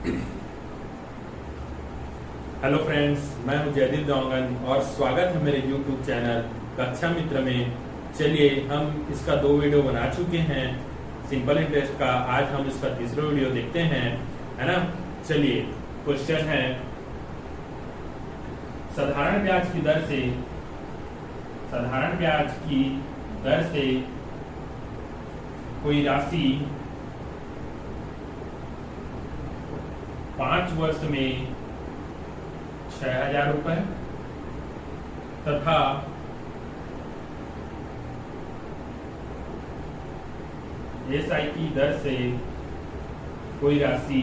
Hello friends, मैं हूं जयदीप दौंगन और स्वागत है मेरे YouTube चैनल कक्षा मित्र में। चलिए, हम इसका 2 वीडियो बना चुके हैं सिंपल इंटरेस्ट का। आज हम इसका तीसरा वीडियो देखते हैं, है ना। चलिए, क्वेश्चन है साधारण ब्याज की दर से कोई राशि 5 वर्ष में 6,000 रुपए तथा एसआई की दर से कोई राशि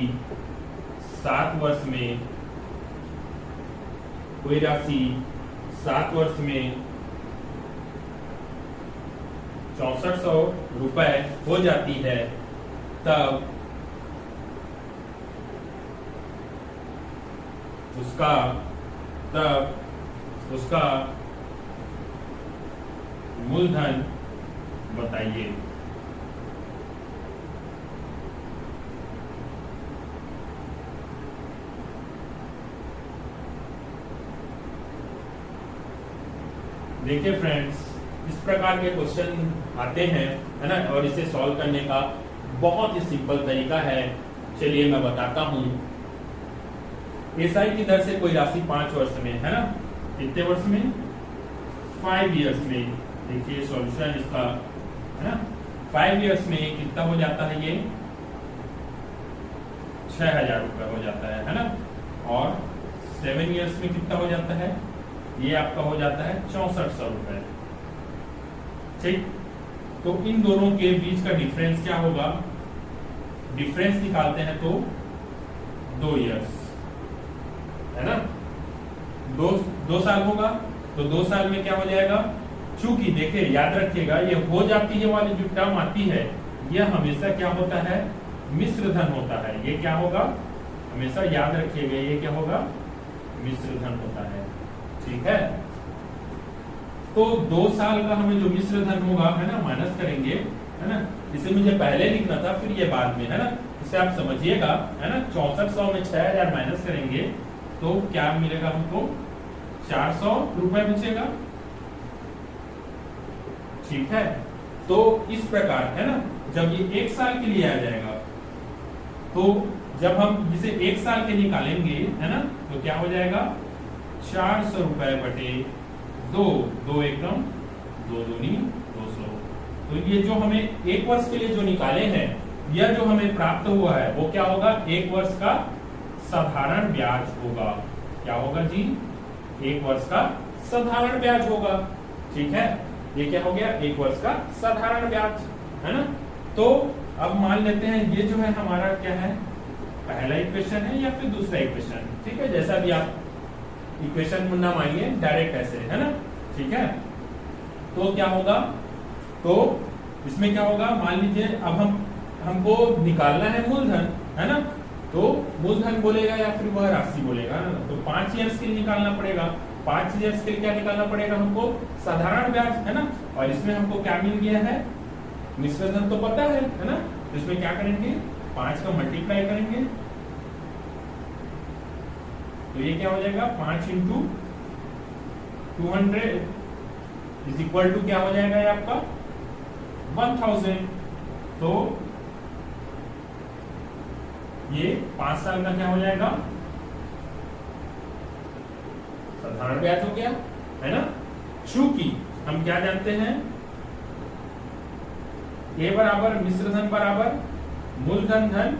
7 वर्ष में 6400 रुपए हो जाती है, तब उसका मूलधन बताइए। देखिए फ्रेंड्स, इस प्रकार के क्वेश्चन आते हैं, है ना, और इसे सॉल्व करने का बहुत ही सिंपल तरीका है। चलिए मैं बताता हूं। एसआई की दर से कोई राशि 5 वर्ष में, है ना, कितने वर्ष में? 5 इयर्स में। देखिए सॉल्यूशन इसका, है ना, 5 इयर्स में कितना हो जाता है? ये 6,000 रुपए हो जाता है ना। और 7 इयर्स में कितना हो जाता है? ये आपका हो जाता है 6400 रुपए। ठीक, तो इन दोनों के बीच का डिफरेंस क्या होगा? डिफरेंस निकालते हैं तो 2 इयर्स, है ना। 2 साल होगा तो 2 साल में क्या हो जाएगा? चूंकि देखिए, याद रखिएगा, ये हो जाती है वाली जो टर्म आती है, यह हमेशा क्या होता है? मिश्र धन होता है। ये क्या होगा? हमेशा याद रखिएगा, ये क्या होगा? मिश्र धन होता है। ठीक है, तो 2 साल का हमें जो मिश्र धन होगा, है ना, माइनस करेंगे, है ना। इसे मुझे पहले लिखना था, फिर ये बाद में, है ना। इसे आप समझिएगा, है ना। 6400 में 6,000 माइनस करेंगे तो क्या मिलेगा हमको? 400 रुपए बचेगा। ठीक है, तो इस प्रकार, है ना, जब ये 1 साल के लिए आ जाएगा, तो जब हम इसे 1 साल के निकालेंगे, है ना, तो क्या हो जाएगा? 400 रुपए बटे 2, 2 एकदम 2 दूनी 200। तो ये जो हमें 1 वर्ष के लिए जो निकाले हैं, यह जो हमें प्राप्त हुआ है वो क्या होगा? 1 वर्ष का साधारण ब्याज होगा। क्या होगा जी? 1 वर्ष का साधारण ब्याज होगा। ठीक है, ये क्या हो गया? 1 वर्ष का साधारण ब्याज, है ना। तो अब मान लेते हैं ये जो है हमारा क्या है? पहला इक्वेशन है या फिर दूसरा इक्वेशन? ठीक है, जैसा भी आप इक्वेशन ना मानिए, डायरेक्ट ऐसे, है ना। ठीक है, तो क्या होगा? तो इसमें क्या होगा? मान लीजिए अब हमको निकालना है मूलधन, है ना। तो मूलधन बोलेगा या फिर वह राशि बोलेगा ना। तो 5 इयर्स के लिए निकालना पड़ेगा। 5 इयर्स के लिए क्या निकालना पड़ेगा हमको? साधारण ब्याज, है ना। और इसमें हमको क्या मिल गया है? मिश्र धन तो पता है ना। तो इसमें क्या करेंगे? 5 का मल्टीप्लाई करेंगे, तो ये क्या हो जाएगा? 5 × 200 इज इक्वल टू क्या हो जाएगा? ये आपका 1000। तो ये 5 साल का क्या हो जाएगा? साधारण ब्याज हो गया, है ना। चूंकि हम क्या जानते हैं? ए बराबर मिश्र धन बराबर मूलधन धन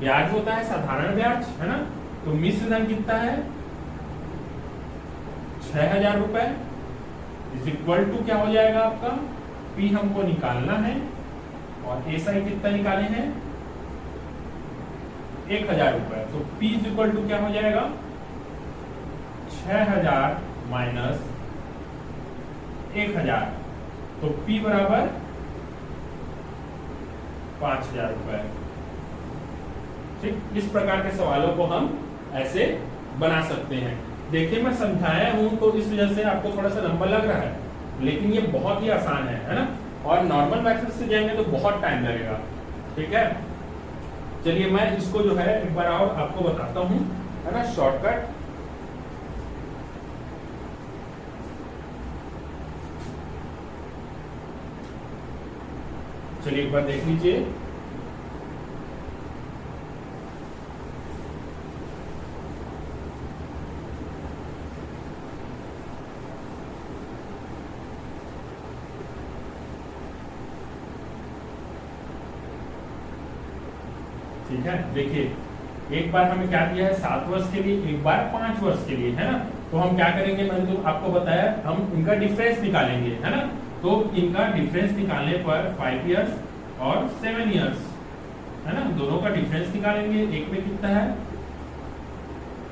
ब्याज होता है, साधारण ब्याज, है ना। तो मिश्र धन कितना है? 6,000 रुपए इज इक्वल टू क्या हो जाएगा आपका? पी हमको निकालना है और एसआई कितना निकाले हैं? 1,000 रुपए। तो P इज इक्वल टू क्या हो जाएगा? 6,000 माइनस 1,000। तो P बराबर 5,000 रुपए। ठीक, इस प्रकार के सवालों को हम ऐसे बना सकते हैं। देखिए, मैं समझाया हूं तो इस वजह से आपको थोड़ा सा लंबा लग रहा है, लेकिन ये बहुत ही आसान है ना। और नॉर्मल मेथड से जाएंगे तो बहुत टाइम लगेगा। ठीक है, चलिए मैं इसको जो है एक बार और आपको बताता हूं, है ना, शॉर्टकट। चलिए एक बार देख लीजिए। ठीक है, देखिए एक बार हमें क्या दिया है 7 वर्ष के लिए, एक बार 5 वर्ष के लिए, है ना। तो हम क्या करेंगे, मैंने तो आपको बताया हम इनका डिफरेंस निकालेंगे, है ना। तो इनका डिफरेंस निकालने पर 5 इयर्स और 7 इयर्स, है ना, दोनों का डिफरेंस निकालेंगे। एक में कितना है,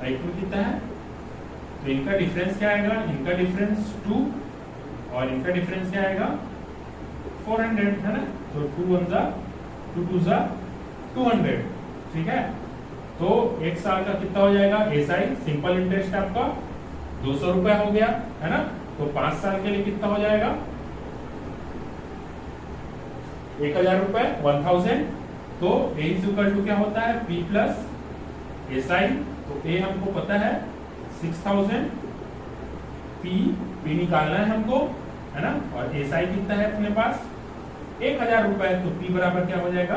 एक में कितना है, तो इनका डिफरेंस क्या आएगा, इनका डिफरेंस 2 और इनका डिफरेंस क्या आएगा 400, है ना। तो 2 1 जा 2 2 जा 200, ठीक है। तो एक साल का कितना हो जाएगा, एसआई सिंपल इंटरेस्ट आपका 200 रुपए हो गया, है ना। तो 5 साल के लिए कितना हो जाएगा 1000 रुपए 1000। तो ए इज इक्वल टू क्या होता है, पी प्लस एसआई। तो ए हमको पता है 6000, पी निकालना है हमको, है ना। और एसआई कितना है अपने पास 1000 रुपए। तो पी बराबर क्या हो जाएगा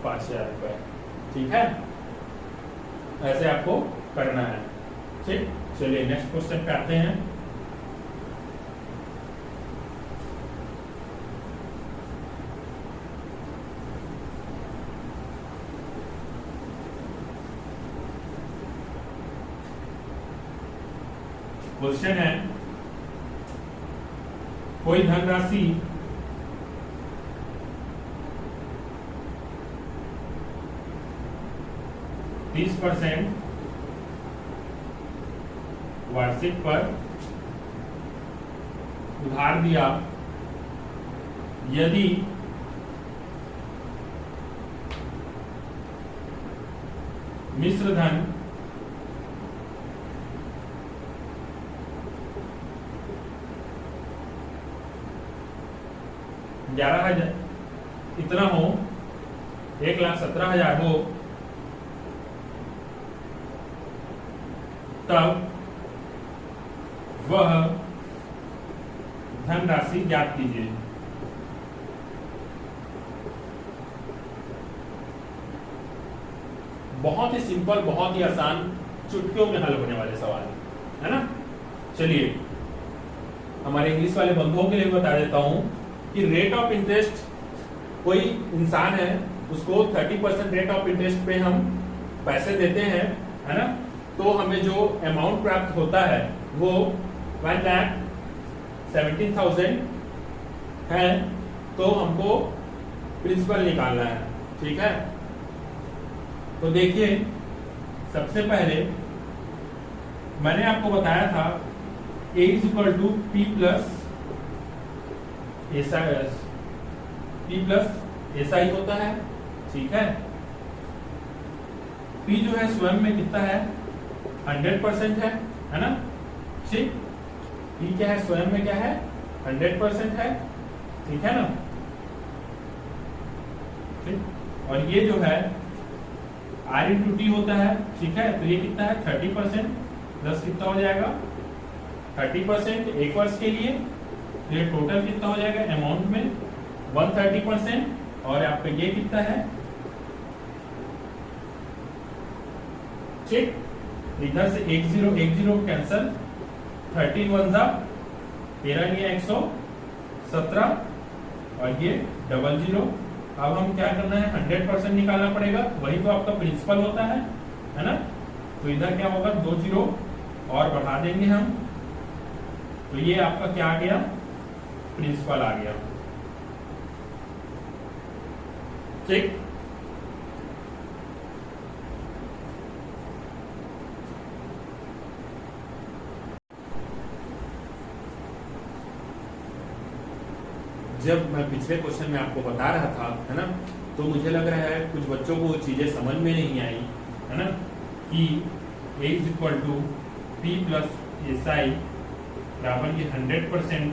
5000 रुपए, ठीक है। ऐसे आपको करना है, ठीक। चलिए नेक्स्ट क्वेश्चन पे आते हैं। क्वेश्चन है, कोई धनराशि %30 वार्षिक पर उधार दिया यदि मिश्र धन इतना हो, 1,17,000 हो, तब वह धनराशि ज्ञात कीजिए। बहुत ही सिंपल, बहुत ही आसान, चुटकियों में हल होने वाले सवाल, है ना। चलिए हमारे इंग्लिश वाले बंधुओं के लिए बता देता हूं कि रेट ऑफ इंटरेस्ट, कोई इंसान है उसको 30% रेट ऑफ इंटरेस्ट पे हम पैसे देते हैं, है ना। तो हमें जो अमाउंट प्राप्त होता है वो 1,17,000 है। तो हमको प्रिंसिपल निकालना है, ठीक है। तो देखिए सबसे पहले मैंने आपको बताया था A is equal to P plus SI होता है, ठीक है। P जो है स्वयं में कितना है 100% है ना, ठीक। P क्या है स्वयं में, क्या है 100% है, ठीक है ना, ठीक। और ये जो है R इंटू टी होता है, ठीक है। तो ये कितना है 30% प्लस कितना हो जाएगा 30% एक वर्ष के लिए। तो ये टोटल कितना हो जाएगा अमाउंट में 130%। और आपका ये कितना है, ठीक। इधर से 1 0 कैंसल, 13 1 जा 13 117 और ये 00। अब हम क्या करना है 100% निकालना पड़ेगा, वही तो आपका प्रिंसिपल होता है ना। तो इधर क्या होगा 2 0 और बढ़ा देंगे हम, तो ये आपका क्या आ गया प्रिंसिपल आ गया, ठीक। जब मैं पिछले क्वेश्चन में आपको बता रहा था, है ना, तो मुझे लग रहा है कुछ बच्चों को चीजें समझ में नहीं आई, है ना, कि A is equal to P plus SI बराबर ये 100%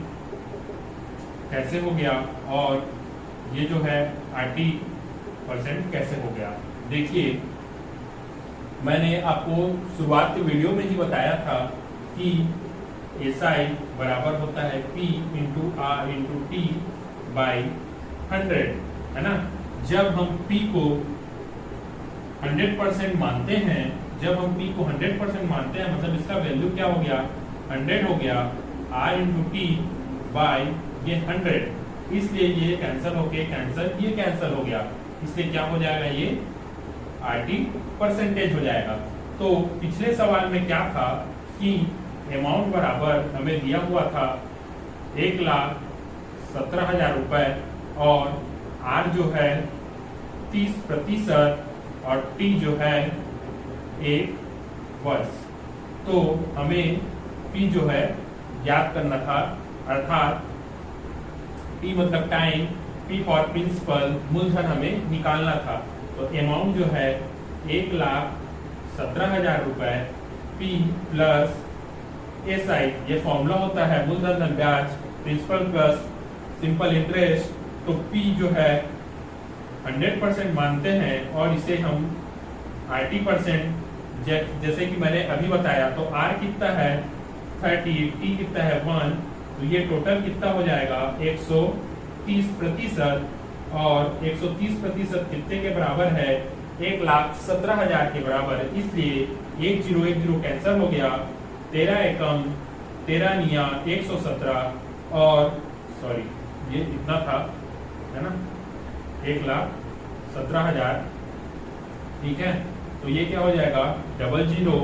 कैसे हो गया, और ये जो है RT 100% कैसे हो गया। देखिए मैंने आपको शुरुआत के वीडियो में ही बताया था कि SI बराबर होता है P into R into T by 100, है ना। जब हम P को 100% मानते हैं, जब हम P को 100% मानते हैं, मतलब इसका वैल्यू क्या हो गया, 100 हो गया, R इंटू टी बाई ये 100, इसलिए ये कैंसिल होके कैंसिल, ये कैंसिल हो गया, इसलिए क्या हो जाएगा, ये RT परसेंटेज हो जाएगा। तो पिछले सवाल में क्या था कि अमाउंट बराबर हमें दिया हुआ था 1,17,000 रुपए और R जो है 30% और T जो है 1 वर्ष। तो हमें P जो है ज्ञात करना था, अर्थात P मतलब टाइम, P फॉर प्रिंसिपल, मूलधन हमें निकालना था। तो अमाउंट जो है 1,17,000 रुपए, P प्लस SI, ये फॉर्मूला होता है मूलधन धन ब्याज, प्रिंसिपल प्लस सिंपल इंटरेस्ट। तो P जो है 100% मानते हैं और इसे हम RT%, जैसे कि मैंने अभी बताया, तो R कितना है 30, T कितना है 1, तो ये टोटल कितना हो जाएगा 130%, और 130% कितने के बराबर है, 1,17,000 के बराबर है। इसलिए 1010 कैंसिल हो गया, 13 एकम 13 निया 117, और सॉरी ये इतना था, है ना, 1,17,000, ठीक है। तो ये क्या हो जाएगा 00,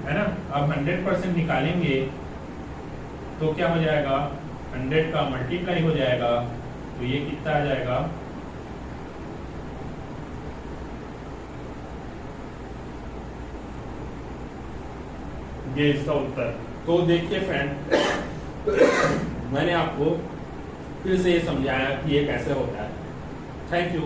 है ना। अब 100% निकालेंगे तो क्या हो जाएगा, 100 का मल्टीप्लाई हो जाएगा, तो ये कितना आ जाएगा, ये इसका उत्तर। तो देखिए फ्रेंड, मैंने आपको फिर से ये समझाया कि ये कैसे होता है। Thank you.